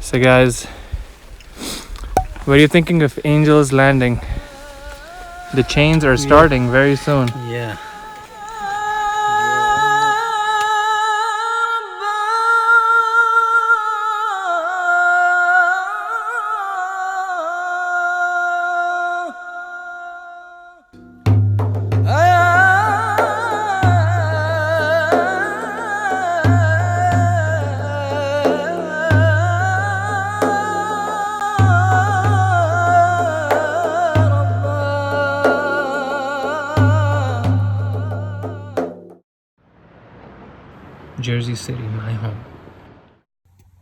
So guys, what are you thinking of Angel's Landing? The chains are starting very soon. Yeah. Jersey City, my home.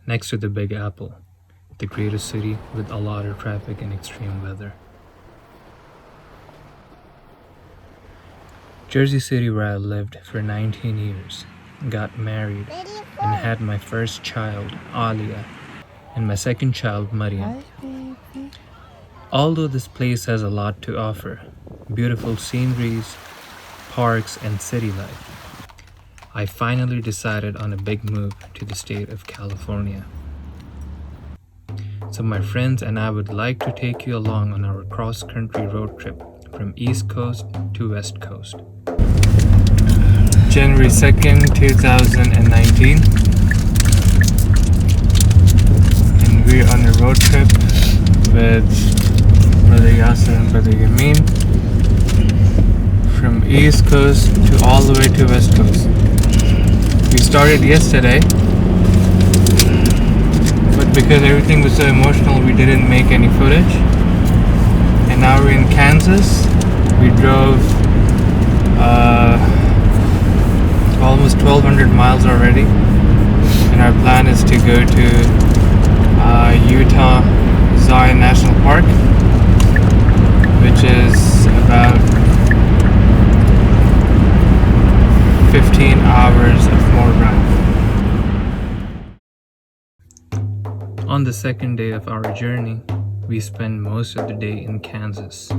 Next to the Big Apple, the greatest city with a lot of traffic and extreme weather. Jersey City, where I lived for 19 years, got married and had my first child, Alia, and my second child, Mariam. Although this place has a lot to offer, beautiful sceneries, parks, and city life, I finally decided on a big move to the state of California. So my friends and I would like to take you along on our cross-country road trip from East Coast to West Coast. January 2nd, 2019. And we're on a road trip with Brother Yasser and Brother Yamin from East Coast to all the way to West Coast. We started yesterday, but because everything was so emotional, we didn't make any footage. And now we're in Kansas. We drove almost 1,200 miles already, and our plan is to go to Utah Zion National Park, which is about 15 hours of more drive. On the second day of our journey, we spent most of the day in Kansas.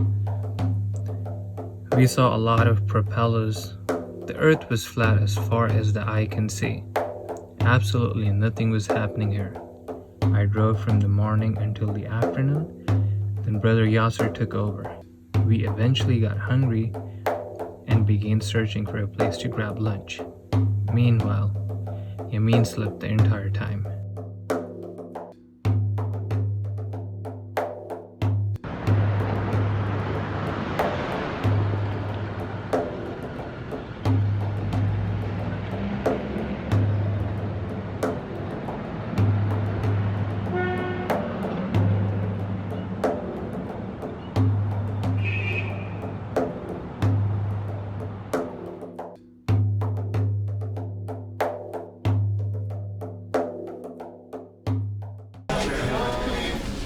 We saw a lot of propellers. The earth was flat as far as the eye can see. Absolutely nothing was happening here. I drove from the morning until the afternoon, then Brother Yasser took over. We eventually got hungry and began searching for a place to grab lunch. Meanwhile, Yamin slept the entire time.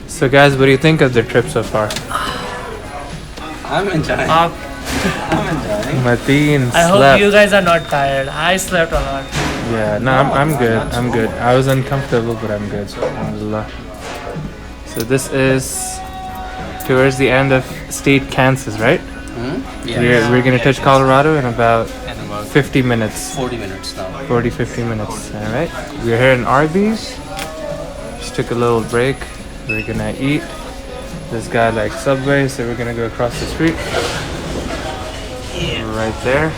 So guys, what do you think of the trip so far? I'm enjoying. I'm enjoying. Mateen slept. I hope you guys are not tired. I slept a lot. Yeah, no, I'm good. I'm good. I was uncomfortable, but I'm good. Alhamdulillah. So this is towards the end of state Kansas, right? Yeah. We're gonna touch Colorado in about 50 minutes. 40 minutes now. 50 minutes. All right. We're here in Arby's. Just took a little break. We're gonna eat. This guy likes Subway, so we're gonna go across the street. Right there.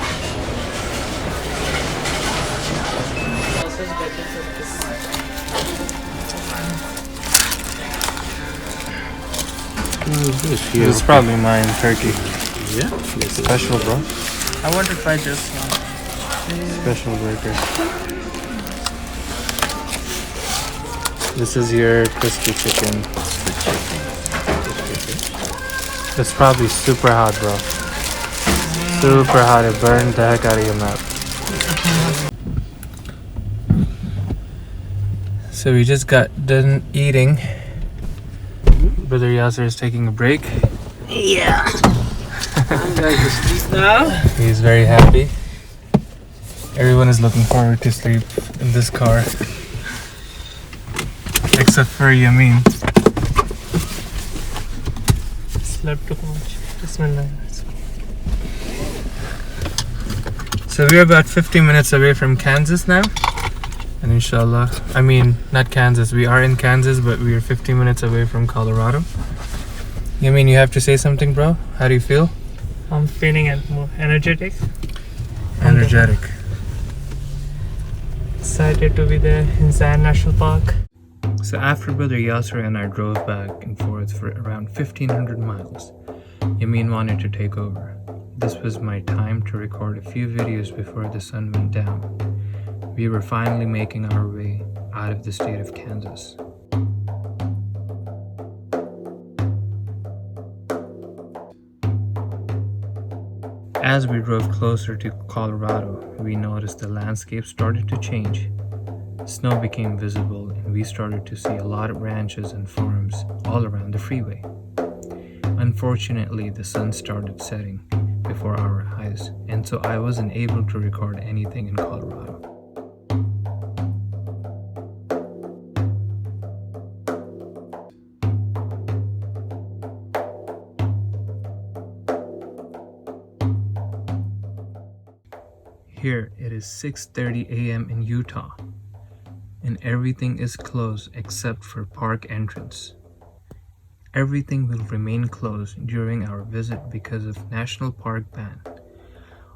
This is probably mine, turkey. Yeah. Special, bro. I want to try just now. Special burger. This is your crispy chicken. It's probably super hot, bro. Super hot. It burned the heck out of your mouth. So we just got done eating. Brother Yasser is taking a break. Yeah. I'm going to sleep now. He's very happy. Everyone is looking forward to sleep in this car. Except for Yamin. Slept too much. Bismillah. So we're about 50 minutes away from Kansas now. And inshallah, I mean, not Kansas. We are in Kansas, but we are 50 minutes away from Colorado. You mean you have to say something, bro? How do you feel? I'm feeling more energetic. Energetic. Excited to be there in Zion National Park. So after Brother Yasser and I drove back and forth for around 1,500 miles, Yamin wanted to take over. This was my time to record a few videos before the sun went down. We were finally making our way out of the state of Kansas. As we drove closer to Colorado, we noticed the landscape started to change. Snow became visible and we started to see a lot of ranches and farms all around the freeway. Unfortunately, the sun started setting before our eyes, and so I wasn't able to record anything in Colorado. Here it is 6:30 a.m. in Utah, and everything is closed except for park entrance. Everything will remain closed during our visit because of National Park ban,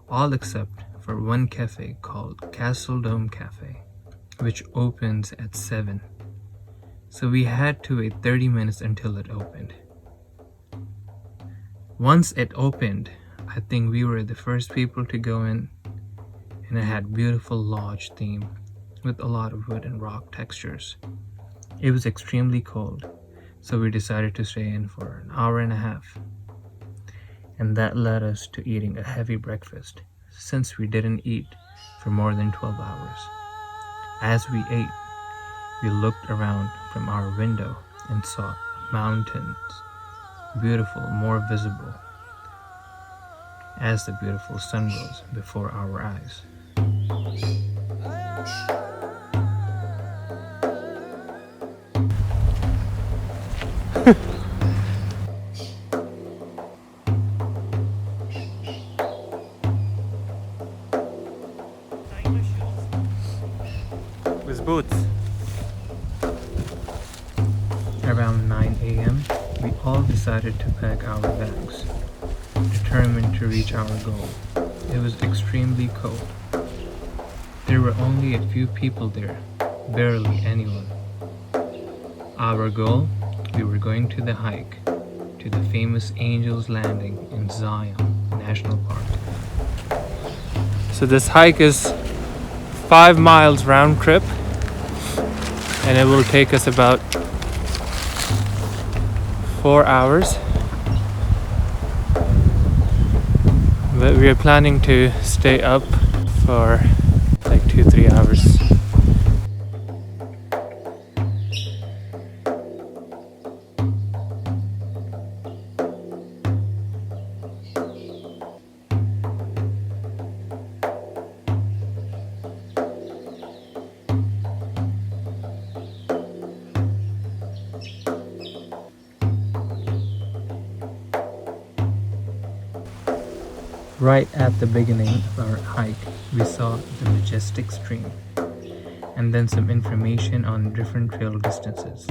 all except for one cafe called Castle Dome Cafe, which opens at 7. So we had to wait 30 minutes until it opened. Once it opened, I think we were the first people to go in, and it had beautiful lodge theme with a lot of wood and rock textures. It was extremely cold, so we decided to stay in for an hour and a half. And that led us to eating a heavy breakfast, since we didn't eat for more than 12 hours. As we ate, we looked around from our window and saw mountains, beautiful, more visible, as the beautiful sun rose before our eyes. With boots. Around 9 a.m., we all decided to pack our bags, determined to reach our goal. It was extremely cold. There were only a few people there, barely anyone. Our goal? We were going to the hike to the famous Angel's Landing in Zion National Park. So this hike is 5 miles round trip, and it will take us about 4 hours. But we are planning to stay up for like 2-3 hours. Right at the beginning of our hike, we saw the majestic stream, and then some information on different trail distances.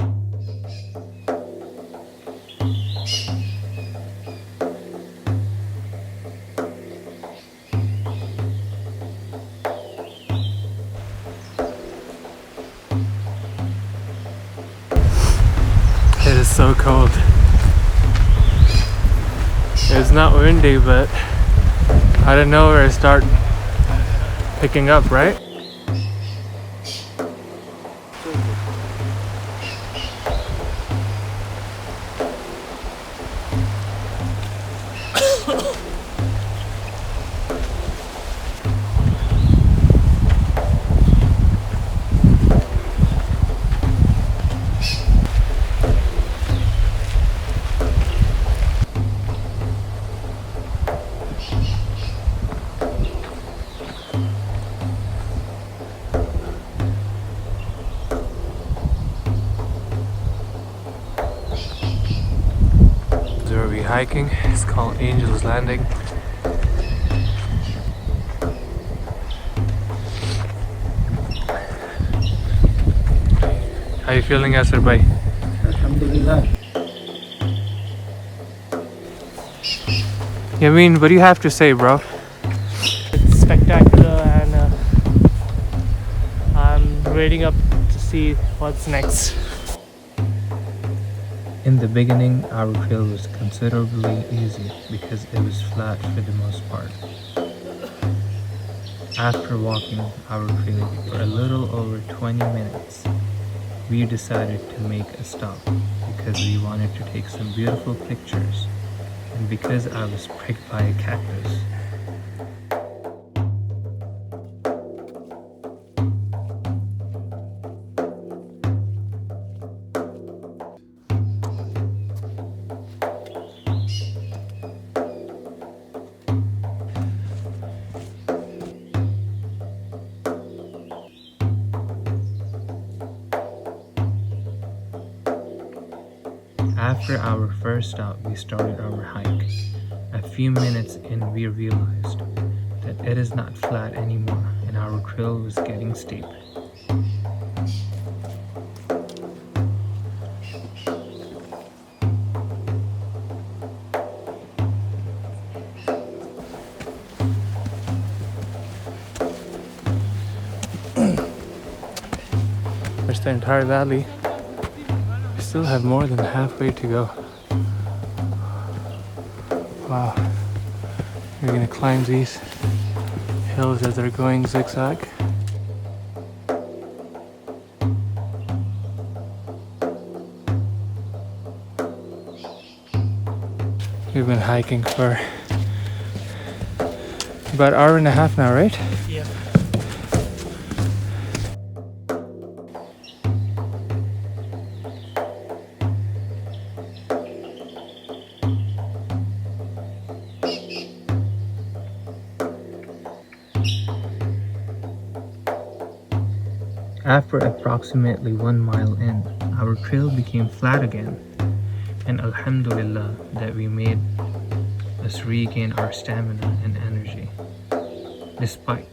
It is so cold. It's not windy, but I don't know where to start picking up, right? Hiking. It's called Angel's Landing. How are you feeling, Yasir bhai? Alhamdulillah. Yameen, what do you have to say, bro? It's spectacular, and I'm waiting up to see what's next. In the beginning, our trail was considerably easy because it was flat for the most part. After walking our trail for a little over 20 minutes, we decided to make a stop because we wanted to take some beautiful pictures and because I was pricked by a cactus. After our first stop, we started our hike. A few minutes in, we realized that it is not flat anymore and our trail was getting steep. There's the entire valley. We still have more than halfway to go. Wow. We're gonna climb these hills as they're going zigzag. We've been hiking for about an hour and a half now, right? Yeah. After approximately 1 mile in, our trail became flat again, and Alhamdulillah that we made us regain our stamina and energy. Despite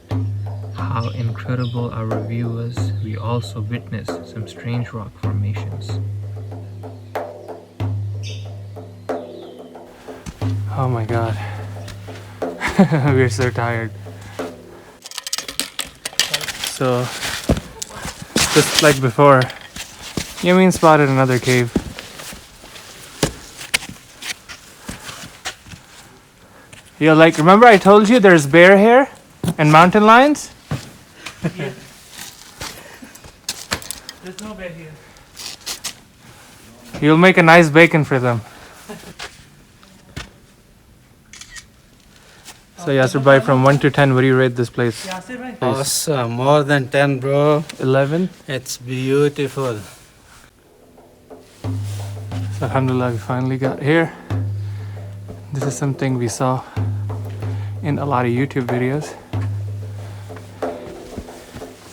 how incredible our view was, we also witnessed some strange rock formations. Oh my god. We're so tired. So, just like before, Yamin spotted another cave. Yo, like, remember I told you there's bear here and mountain lions? Yeah. There's no bear here. You'll make a nice bacon for them. So Yasir bhai, from 1 to 10, what do you rate this place? Yasir bhai. Awesome. More than 10, bro. 11. It's beautiful. So Alhamdulillah, we finally got here. This is something we saw in a lot of YouTube videos.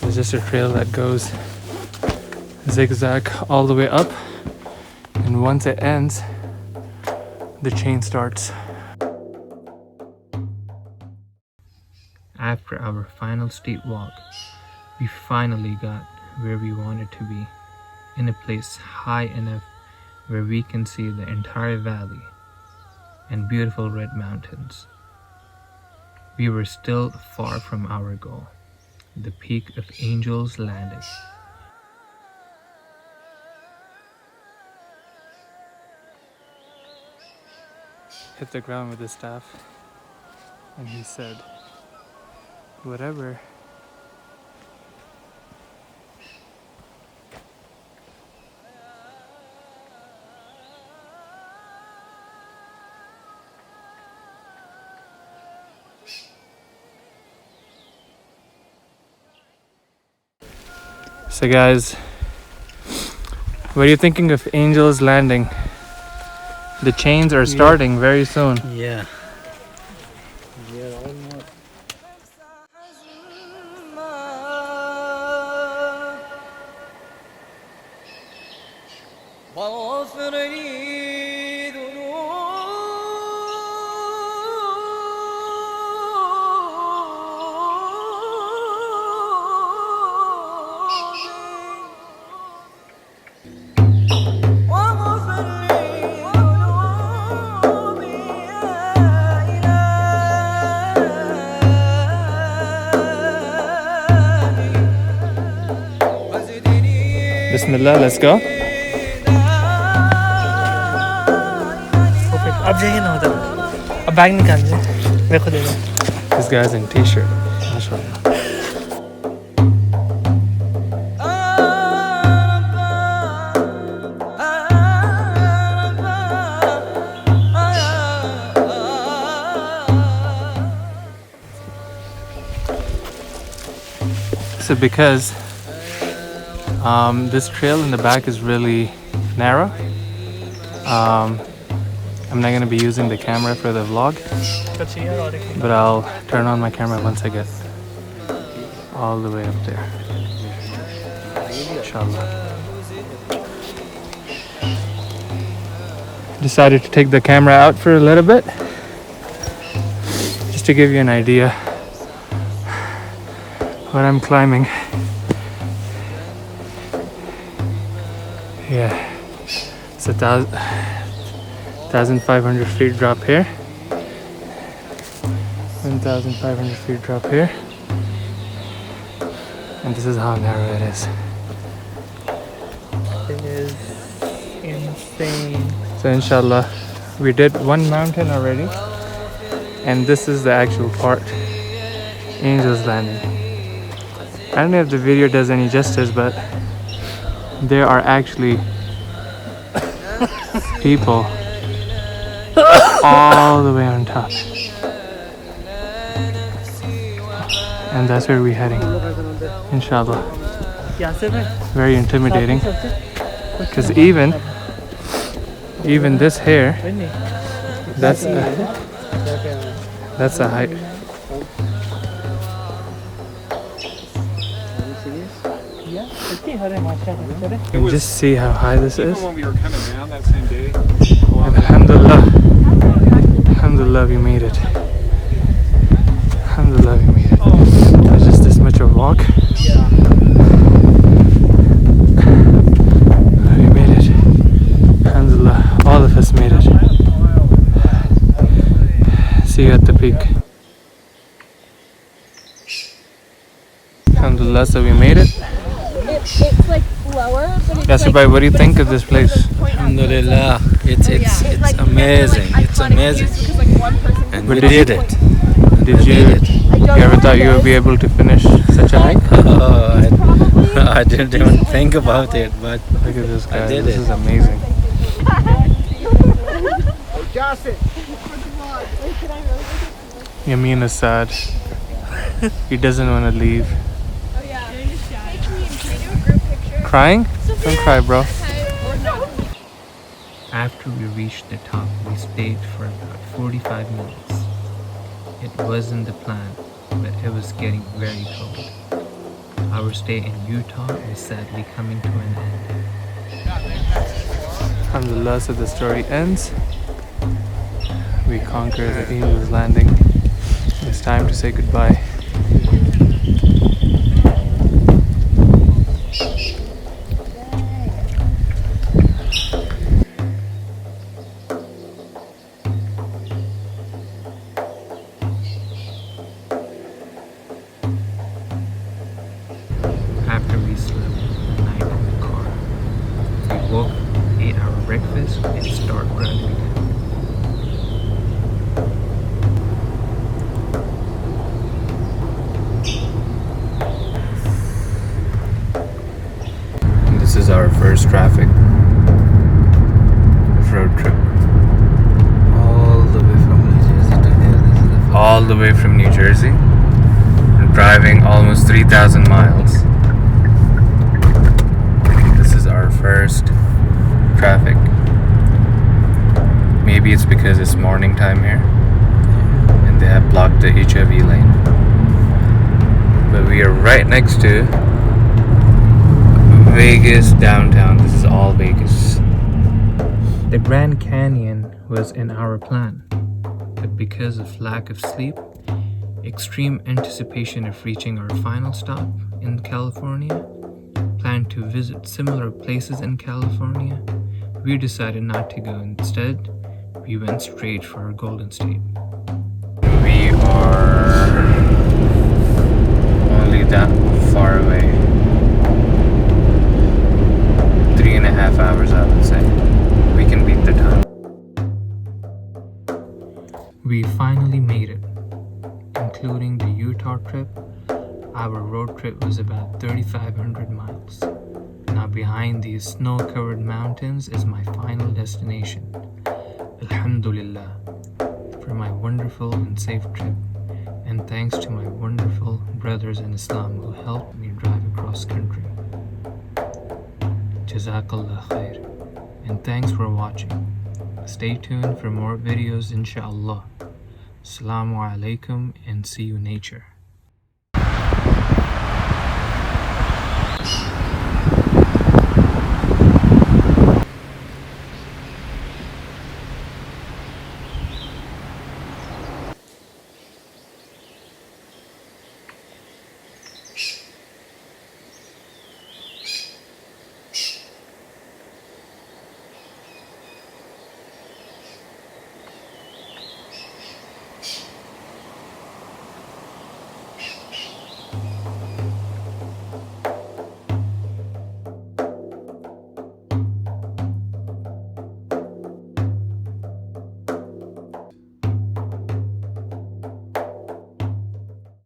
There's just a trail that goes zigzag all the way up, and once it ends, the chain starts. After our final steep walk, we finally got where we wanted to be, in a place high enough where we can see the entire valley and beautiful red mountains. We were still far from our goal, the peak of Angel's Landing. Hit the ground with his staff, and he said, whatever So guys, what are you thinking of Angel's Landing? The chains are starting very soon. Yeah. We are almost. Bismillah, let's go. अब जाइए ना उधर अब bag निकाल दे देखो देखो This guy's in t-shirt. MashaAllah. So because this trail in the back is really narrow, I'm not going to be using the camera for the vlog, but I'll turn on my camera once I get all the way up there. Inshallah. Decided to take the camera out for a little bit, just to give you an idea what I'm climbing. Yeah, it's 1,500 feet drop here, 1,500 feet drop here, and this is how narrow it is. It is insane. So inshallah, we did one mountain already, and this is the actual part, Angel's Landing. I don't know if the video does any justice, but there are actually people all the way on top, and that's where we're heading, inshallah. Very intimidating, because even this here, that's a height. You can just see how high this is. Even when we were coming down that same day, Alhamdulillah, alhamdulillah, we made it. Alhamdulillah, we made it. There's just this much of a walk. We made it. Alhamdulillah, all of us made it. See you at the peak. Alhamdulillah, so we made it. It's like lower, but it's Yasir bhai, what do you think of this place? Alhamdulillah, it's amazing. It's amazing. And we did it. Did you ever thought you would be able to finish such a hike? Oh, I didn't even think about it, but Look at this guy. did This it. is amazing. Yamin is sad. He doesn't want to leave. Crying? Don't cry, bro. After we reached the top, we stayed for about 45 minutes. It wasn't the plan, but it was getting very cold. Our stay in Utah is sadly coming to an end. Alhamdulillah, so the story ends. We conquered the Angel's Landing. It's time to say goodbye. After we slept the night in the car, we woke, ate our breakfast, and started running again. And this is our first traffic road trip. all the way from New Jersey to here. This is the All the way from New Jersey, and driving almost 3,000 miles. This is our first traffic. Maybe it's because it's morning time here and they have blocked the HIV lane. But we are right next to Vegas downtown. This is all Vegas. The Grand Canyon was in our plan, but because of lack of sleep, extreme anticipation of reaching our final stop in California, planned to visit similar places in California, we decided not to go. Instead, we went straight for our Golden State. We are only that far away. trip, our road trip was about 3,500 miles. Now behind these snow-covered mountains is my final destination. Alhamdulillah for my wonderful and safe trip, and thanks to my wonderful brothers in Islam who helped me drive across country. Jazakallah khair, and thanks for watching. Stay tuned for more videos inshallah. Assalaamu alaikum, and see you nature.